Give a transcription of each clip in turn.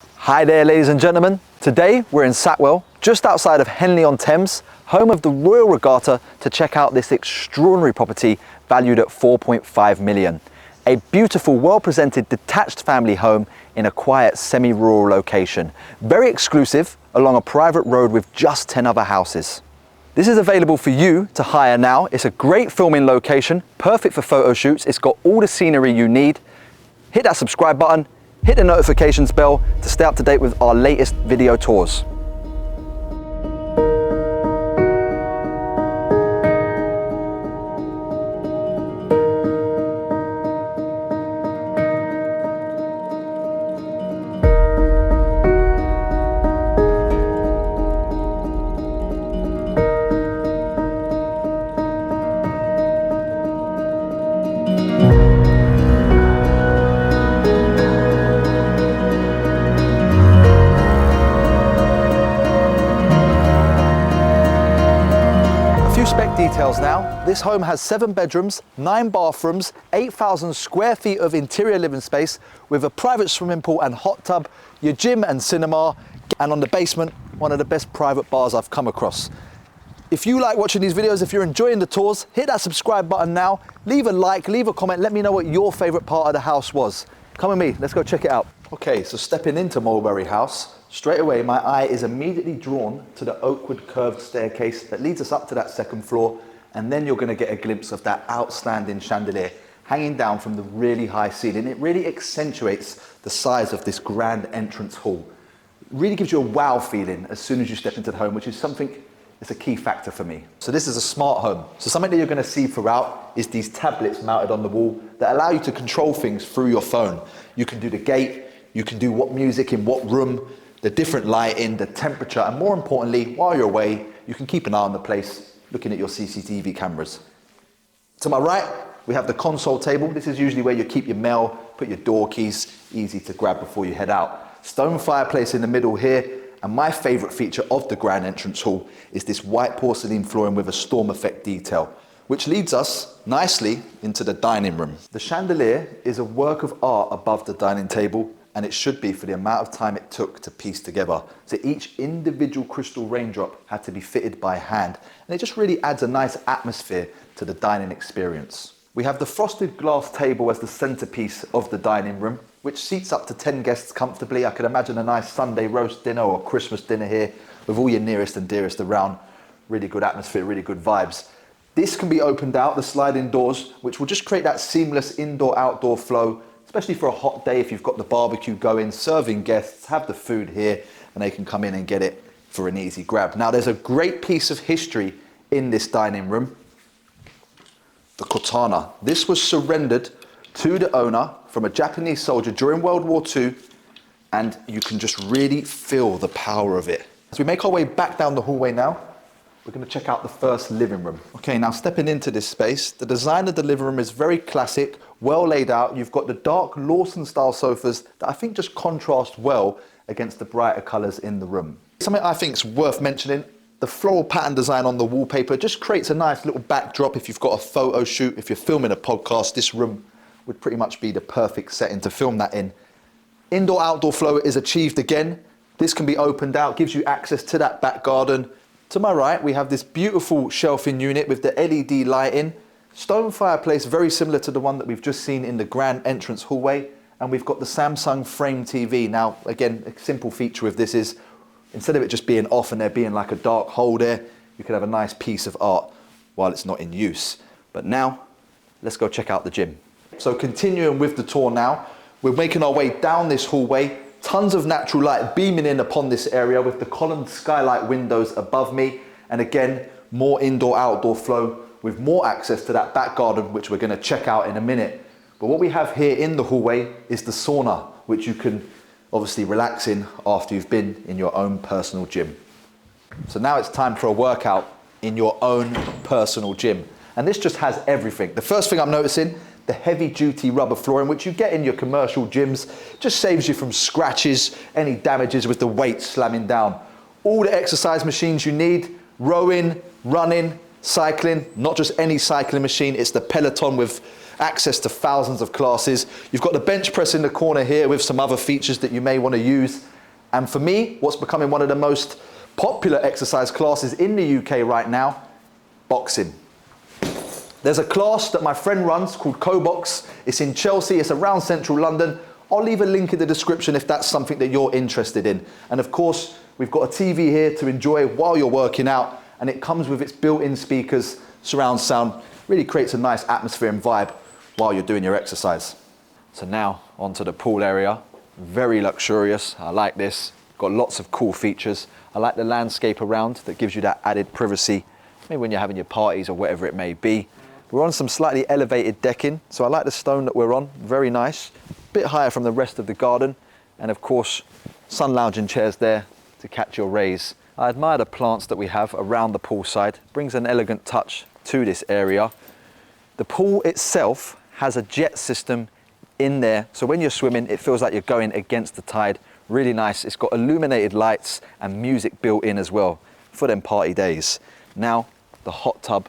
Hi there, ladies and gentlemen. Today we're in Satwell, just outside of Henley on Thames, home of the Royal Regatta, to check out this extraordinary property valued at 4.5 million. A beautiful, well-presented detached family home in a quiet semi-rural location. Very exclusive, along a private road with just 10 other houses. This is available for you to hire now. It's a great filming location, perfect for photo shoots. It's got all the scenery you need. Hit that subscribe button, hit the notifications bell to stay up to date with our latest video tours. Spec details now. This home has 7 bedrooms, 9 bathrooms, 8,000 square feet of interior living space with a private swimming pool and hot tub, your gym and cinema, and on the basement, one of the best private bars I've come across. If you like watching these videos, if you're enjoying the tours, hit that subscribe button now, leave a like, leave a comment, let me know what your favorite part of the house was. Come with me, let's go check it out. Okay, so stepping into Mulberry House, straight away my eye is immediately drawn to the oakwood curved staircase that leads us up to that second floor, and then you're going to get a glimpse of that outstanding chandelier hanging down from the really high ceiling. It really accentuates the size of this grand entrance hall. It really gives you a wow feeling as soon as you step into the home, which is something that's a key factor for me. So this is a smart home. So something that you're going to see throughout is these tablets mounted on the wall that allow you to control things through your phone. You can do the gate, you can do what music in what room, the different lighting, the temperature, and more importantly, while you're away, you can keep an eye on the place, looking at your CCTV cameras. To my right, we have the console table. This is usually where you keep your mail, put your door keys, easy to grab before you head out. Stone fireplace in the middle here, and my favorite feature of the grand entrance hall is this white porcelain flooring with a storm effect detail, which leads us nicely into the dining room. The chandelier is a work of art above the dining table, and it should be for the amount of time it took to piece together. So each individual crystal raindrop had to be fitted by hand, and it just really adds a nice atmosphere to the dining experience. We have the frosted glass table as the centerpiece of the dining room, which seats up to 10 guests comfortably. I could imagine a nice Sunday roast dinner or Christmas dinner here with all your nearest and dearest around. Really good atmosphere, really good vibes. This can be opened out, the sliding doors, which will just create that seamless indoor-outdoor flow, especially for a hot day if you've got the barbecue going, serving guests, have the food here, and they can come in and get it for an easy grab. Now, there's a great piece of history in this dining room, the Katana. This was surrendered to the owner from a Japanese soldier during World War II, and you can just really feel the power of it. As we make our way back down the hallway now, we're going to check out the first living room. Okay, now stepping into this space, the design of the living room is very classic, well laid out. You've got the dark Lawson style sofas that I think just contrast well against the brighter colours in the room. Something I think is worth mentioning, the floral pattern design on the wallpaper just creates a nice little backdrop if you've got a photo shoot. If you're filming a podcast, this room would pretty much be the perfect setting to film that in. Indoor-outdoor flow is achieved again. This can be opened out, gives you access to that back garden. To my right, we have this beautiful shelving unit with the LED lighting. Stone fireplace, very similar to the one that we've just seen in the grand entrance hallway. And we've got the Samsung Frame TV. Now, again, a simple feature with this is, instead of it just being off and there being like a dark hole there, you can have a nice piece of art while it's not in use. But now, let's go check out the gym. So continuing with the tour now, we're making our way down this hallway. Tons of natural light beaming in upon this area with the columned skylight windows above me. And again, more indoor-outdoor flow with more access to that back garden, which we're going to check out in a minute. But what we have here in the hallway is the sauna, which you can obviously relax in after you've been in your own personal gym. So now it's time for a workout in your own personal gym. And this just has everything. The first thing I'm noticing, the heavy duty rubber flooring, which you get in your commercial gyms, just saves you from scratches, any damages with the weight slamming down. All the exercise machines you need, rowing, running, cycling, not just any cycling machine, it's the Peloton with access to thousands of classes. You've got the bench press in the corner here with some other features that you may want to use. And for me, what's becoming one of the most popular exercise classes in the UK right now, boxing. There's a class that my friend runs called Co-Box. It's in Chelsea, it's around central London. I'll leave a link in the description if that's something that you're interested in. And of course, we've got a TV here to enjoy while you're working out, and it comes with its built-in speakers, surround sound, really creates a nice atmosphere and vibe while you're doing your exercise. So now onto the pool area. Very luxurious, I like this. Got lots of cool features. I like the landscape around that gives you that added privacy, maybe when you're having your parties or whatever it may be. We're on some slightly elevated decking, so I like the stone that we're on, very nice. Bit higher from the rest of the garden, and of course, sun lounging chairs there to catch your rays. I admire the plants that we have around the poolside, brings an elegant touch to this area. The pool itself has a jet system in there, so when you're swimming, it feels like you're going against the tide. Really nice. It's got illuminated lights and music built in as well for them party days. Now, the hot tub,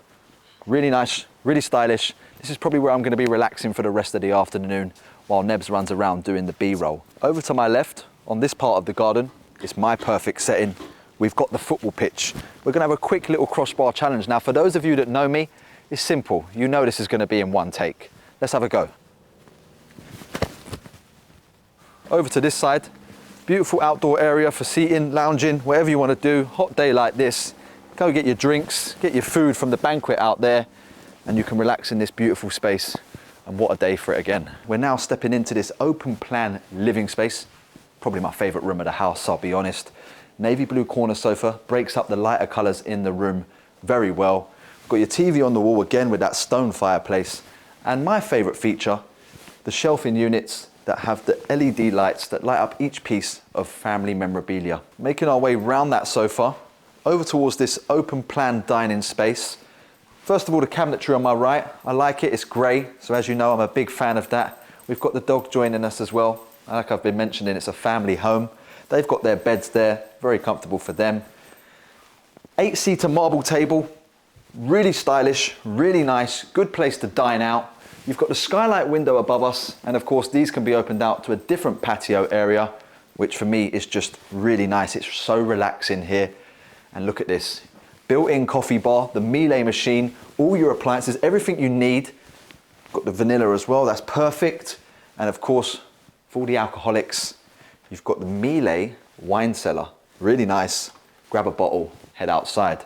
really nice, really stylish. This is probably where I'm going to be relaxing for the rest of the afternoon while Nebs runs around doing the B-roll. Over to my left, on this part of the garden, it's my perfect setting. We've got the football pitch. We're going to have a quick little crossbar challenge. Now, for those of you that know me, it's simple. You know this is going to be in one take. Let's have a go. Over to this side. Beautiful outdoor area for seating, lounging, whatever you want to do. Hot day like this, go get your drinks, get your food from the banquet out there, and you can relax in this beautiful space. And what a day for it again. We're now stepping into this open plan living space. Probably my favorite room of the house, I'll be honest. Navy blue corner sofa, breaks up the lighter colors in the room very well. Got your TV on the wall again with that stone fireplace. And my favorite feature, the shelving units that have the LED lights that light up each piece of family memorabilia. Making our way round that sofa, over towards this open plan dining space. First of all, the cabinetry on my right, I like it, it's grey, so as you know, I'm a big fan of that. We've got the dog joining us as well. Like I've been mentioning, it's a family home. They've got their beds there, very comfortable for them. 8-seater marble table, really stylish, really nice, good place to dine out. You've got the skylight window above us, and of course these can be opened out to a different patio area, which for me is just really nice. It's so relaxing here. And look at this, built-in coffee bar, the Miele machine, all your appliances, everything you need. Got the vanilla as well, that's perfect. And of course, for all the alcoholics, you've got the Miele wine cellar, really nice. Grab a bottle, head outside.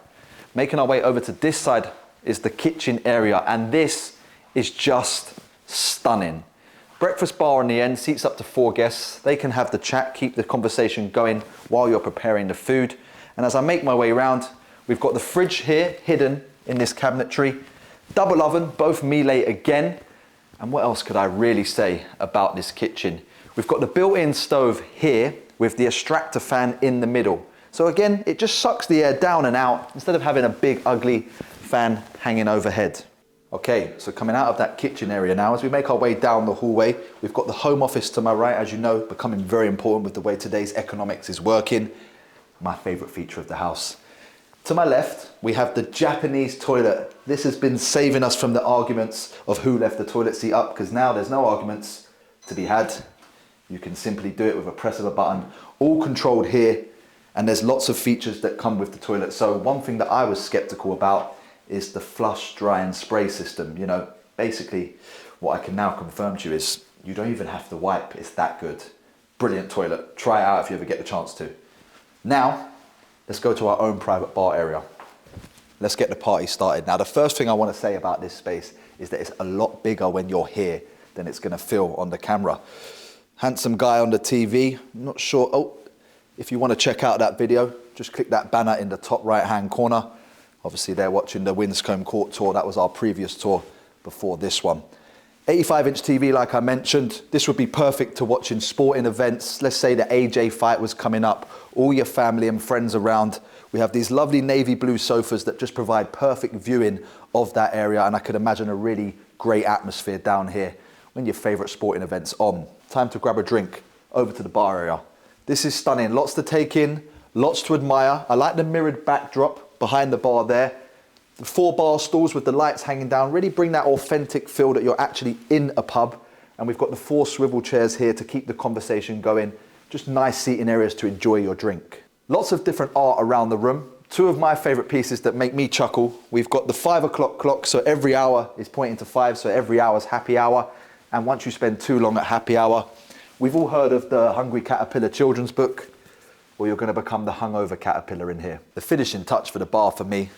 Making our way over to this side is the kitchen area, and this is just stunning. Breakfast bar on the end, seats up to 4 guests. They can have the chat, keep the conversation going while you're preparing the food. And as I make my way around, we've got the fridge here, hidden in this cabinetry. Double oven, both Miele again. And what else could I really say about this kitchen? We've got the built-in stove here with the extractor fan in the middle. So again, it just sucks the air down and out instead of having a big, ugly fan hanging overhead. Okay, so coming out of that kitchen area now, as we make our way down the hallway, we've got the home office to my right, as you know, becoming very important with the way today's economics is working. My favorite feature of the house. To my left, we have the Japanese toilet. This has been saving us from the arguments of who left the toilet seat up, because now there's no arguments to be had. You can simply do it with a press of a button, all controlled here, and there's lots of features that come with the toilet. So one thing that I was skeptical about is the flush, dry and spray system. You know, basically what I can now confirm to you is you don't even have to wipe, it's that good. Brilliant toilet, try it out if you ever get the chance to. Now, let's go to our own private bar area. Let's get the party started. Now, the first thing I want to say about this space is that it's a lot bigger when you're here than it's going to feel on the camera. Handsome guy on the TV, I'm not sure. Oh, if you want to check out that video, just click that banner in the top right-hand corner. Obviously, they're watching the Winscombe Court tour. That was our previous tour before this one. 85-inch TV, like I mentioned. This would be perfect to watch in sporting events. Let's say the AJ fight was coming up, all your family and friends around. We have these lovely navy blue sofas that just provide perfect viewing of that area, and I could imagine a really great atmosphere down here when your favorite sporting event's on. Time to grab a drink, over to the bar area. This is stunning, lots to take in, lots to admire. I like the mirrored backdrop behind the bar there. The 4 bar stools with the lights hanging down really bring that authentic feel that you're actually in a pub. And we've got the 4 swivel chairs here to keep the conversation going. Just nice seating areas to enjoy your drink. Lots of different art around the room. 2 of my favorite pieces that make me chuckle. We've got the 5 o'clock clock, so every hour is pointing to 5, so every hour is happy hour. And once you spend too long at happy hour, we've all heard of the Hungry Caterpillar children's book, or you're going to become the hungover caterpillar in here. The finishing touch for the bar for me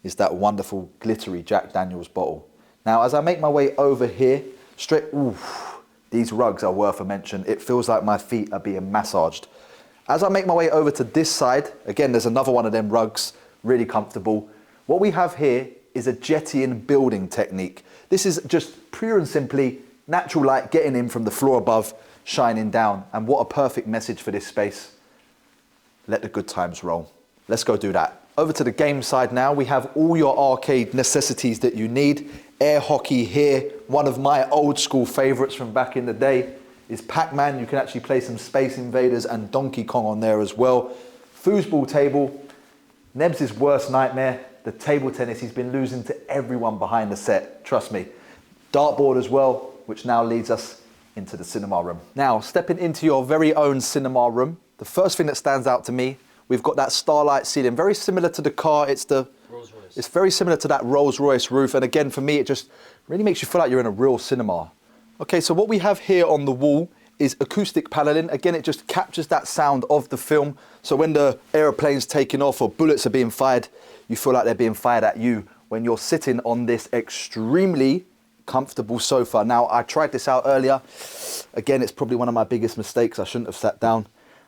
is that wonderful glittery Jack Daniel's bottle. Now, as I make my way over here, these rugs are worth a mention. It feels like my feet are being massaged. As I make my way over to this side, again, there's another one of them rugs, really comfortable. What we have here is a jettying building technique. This is just pure and simply natural light getting in from the floor above, shining down. And what a perfect message for this space. Let the good times roll. Let's go do that. Over to the game side now, we have all your arcade necessities that you need. Air hockey here. One of my old school favorites from back in the day is Pac-Man. You can actually play some Space Invaders and Donkey Kong on there as well. Foosball table. Nebs' worst nightmare, the table tennis. He's been losing to everyone behind the set, trust me. Dartboard as well, which now leads us into the cinema room. Now, stepping into your very own cinema room, the first thing that stands out to me, we've got that starlight ceiling, very similar to the car. It's very similar to that Rolls-Royce roof. And again, for me, it just really makes you feel like you're in a real cinema. Okay, so what we have here on the wall is acoustic paneling. Again, it just captures that sound of the film. So when the aeroplane's taking off or bullets are being fired, you feel like they're being fired at you when you're sitting on this extremely comfortable sofa. Now, I tried this out earlier. Again, it's probably one of my biggest mistakes. I shouldn't have sat down.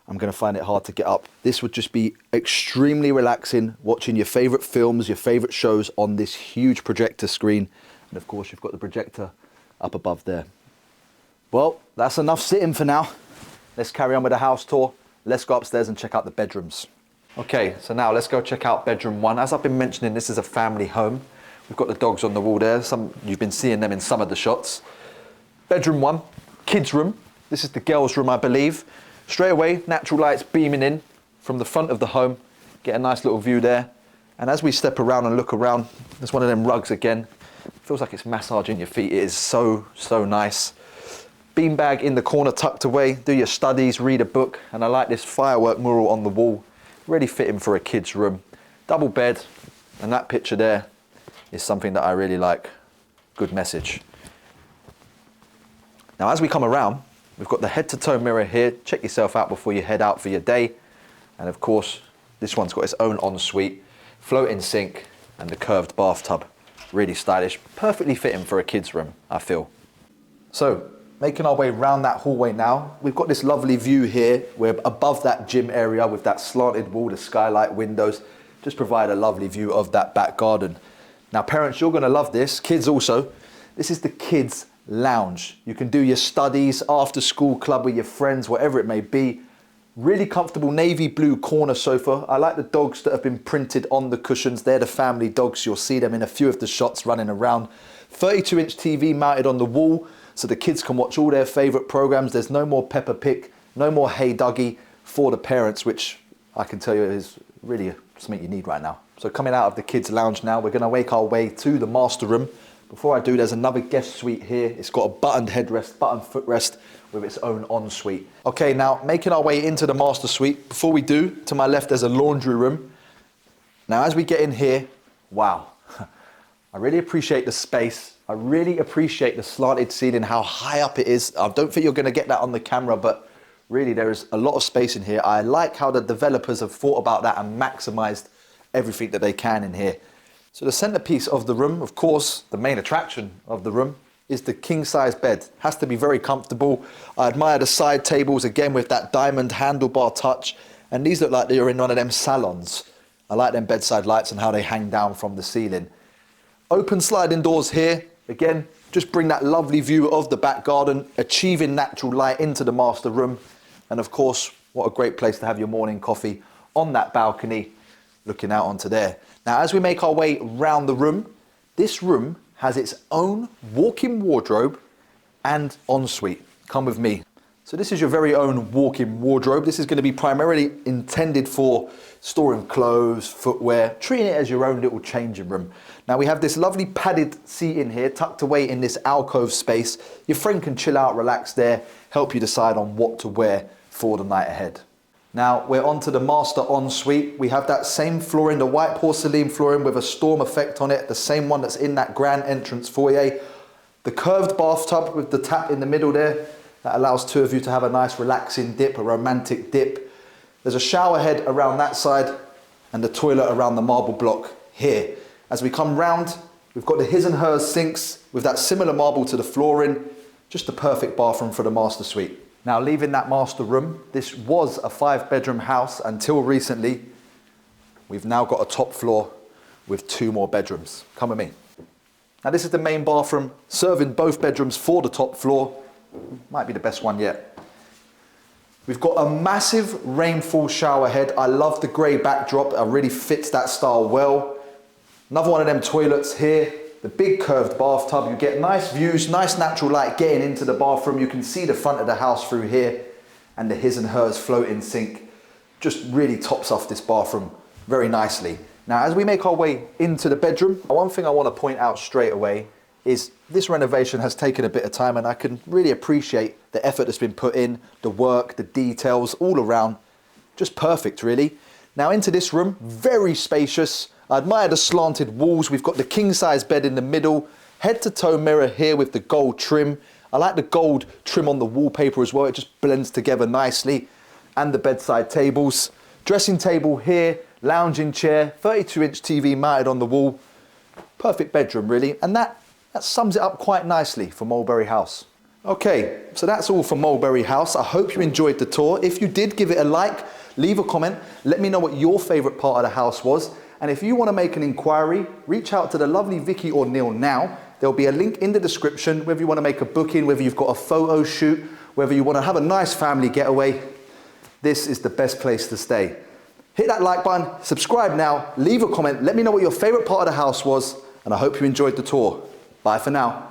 I'm going to find it hard to get up. This would just be extremely relaxing, watching your favorite films, your favorite shows on this huge projector screen. And of course, you've got the projector up above there. Well, that's enough sitting for now. Let's carry on with the house tour. Let's go upstairs and check out the bedrooms. Okay, so now let's go check out bedroom 1. As I've been mentioning, this is a family home. We've got the dogs on the wall there. You've been seeing them in some of the shots. Bedroom 1, kids' room. This is the girls' room, I believe. Straight away, natural lights beaming in from the front of the home. Get a nice little view there. And as we step around and look around, there's one of them rugs again. Feels like it's massaging your feet. It is so, so nice. Beanbag in the corner tucked away. Do your studies, read a book. And I like this firework mural on the wall. Really fitting for a kid's room. Double bed. And that picture there is something that I really like. Good message. Now, as we come around, we've got the head-to-toe mirror here. Check yourself out before you head out for your day. And of course, this one's got its own ensuite, floating sink, and the curved bathtub. Really stylish, perfectly fitting for a kid's room, I feel. So, making our way round that hallway now, we've got this lovely view here. We're above that gym area with that slanted wall, the skylight windows, just provide a lovely view of that back garden. Now, parents, you're gonna love this, kids also. This is the kids' lounge. You can do your studies, after school club with your friends, whatever it may be. Really comfortable navy blue corner sofa. I like the dogs that have been printed on the cushions. They're the family dogs. You'll see them in a few of the shots running around. 32-inch TV mounted on the wall so the kids can watch all their favorite programs. There's no more Peppa Pig, no more Hey Dougie for the parents, which I can tell you is really something you need right now. So coming out of the kids' lounge now, we're gonna make our way to the master room. Before I do, there's another guest suite here. It's got a buttoned headrest, buttoned footrest with its own ensuite. Okay, now making our way into the master suite. Before we do, to my left, there's a laundry room. Now, as we get in here, wow. I really appreciate the space. I really appreciate the slanted ceiling, how high up it is. I don't think you're gonna get that on the camera, but really there is a lot of space in here. I like how the developers have thought about that and maximized everything that they can in here. So the centerpiece of the room, of course, the main attraction of the room is the king-size bed. Has to be very comfortable. I admire the side tables, again, with that diamond handlebar touch. And these look like they're in one of them salons. I like them bedside lights and how they hang down from the ceiling. Open sliding doors here. Again, just bring that lovely view of the back garden, achieving natural light into the master room. And of course, what a great place to have your morning coffee on that balcony, looking out onto there. Now, as we make our way round the room, this room has its own walk-in wardrobe and ensuite. Come with me. So this is your very own walk-in wardrobe. This is going to be primarily intended for storing clothes, footwear, treating it as your own little changing room. Now we have this lovely padded seating here, tucked away in this alcove space. Your friend can chill out, relax there, help you decide on what to wear for the night ahead. Now we're on to the master ensuite. We have that same flooring, the white porcelain flooring with a storm effect on it, the same one that's in that grand entrance foyer. The curved bathtub with the tap in the middle there, that allows two of you to have a nice relaxing dip, a romantic dip. There's a shower head around that side and the toilet around the marble block here. As we come round, we've got the his and hers sinks with that similar marble to the flooring. Just the perfect bathroom for the master suite. Now leaving that master room, this was a 5-bedroom house until recently. We've now got a top floor with 2 more bedrooms. Come with me. Now this is the main bathroom, serving both bedrooms for the top floor. Might be the best one yet. We've got a massive rainfall shower head. I love the grey backdrop. It really fits that style well. Another one of them toilets here. The big curved bathtub. You get nice views, nice natural light getting into the bathroom. You can see the front of the house through here. And the his and hers floating sink just really tops off this bathroom very nicely. Now, as we make our way into the bedroom, one thing I want to point out straight away is this renovation has taken a bit of time, and I can really appreciate the effort that's been put in, the work, the details, all around. Just perfect, really. Now into this room, very spacious. I admire the slanted walls. We've got the king-size bed in the middle, head-to-toe mirror here with the gold trim. I like the gold trim on the wallpaper as well. It just blends together nicely. And the bedside tables. Dressing table here, lounging chair, 32-inch TV mounted on the wall. Perfect bedroom, really. And that sums it up quite nicely for Mulberry House. Okay, so that's all for Mulberry House. I hope you enjoyed the tour. If you did, give it a like, leave a comment, let me know what your favourite part of the house was. And if you want to make an inquiry, reach out to the lovely Vicky or Neil now. There'll be a link in the description, whether you want to make a booking, whether you've got a photo shoot, whether you want to have a nice family getaway. This is the best place to stay. Hit that like button, subscribe now, leave a comment, let me know what your favourite part of the house was, and I hope you enjoyed the tour. Bye for now.